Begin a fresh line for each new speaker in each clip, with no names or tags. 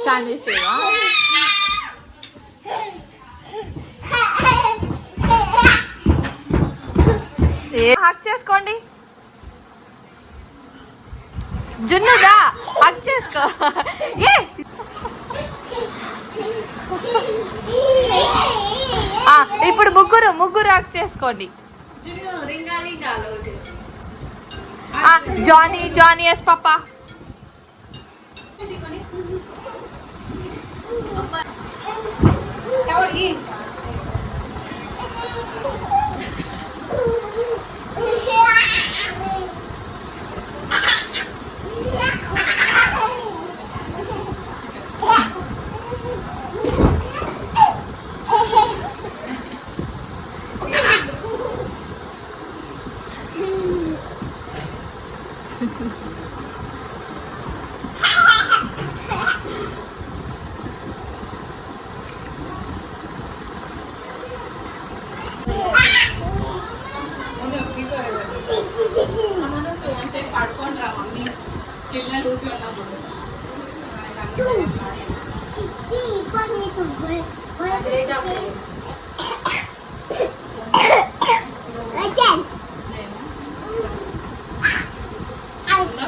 స్నానం చేసేవా? హక్ చేసుకోండి. జున్నుదా హక్ చేసుకో. ఏ ఇప్పుడు ముగ్గురు హక్ చేసుకోండి. జానీ ఎస్ పాపా.
పడుకోండి రా మమ్మీ పిల్లలు ఊరికి ఉన్నప్పుడు.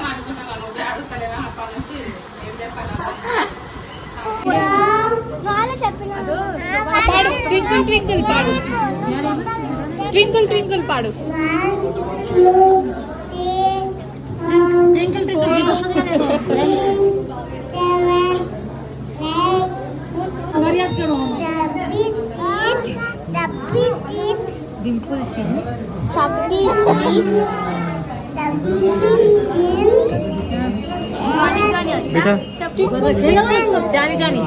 అనుకుంటున్నా నువ్వే అడుగుతలేవా అప్పటి నుంచి ఏం చెప్పాలి.
ట్వింకిల్ ట్వింకిల్ పాడు. ట్వింకిల్ ట్వింకిల్ పాడు. డింపుల్ చిన్
జానీ జానీ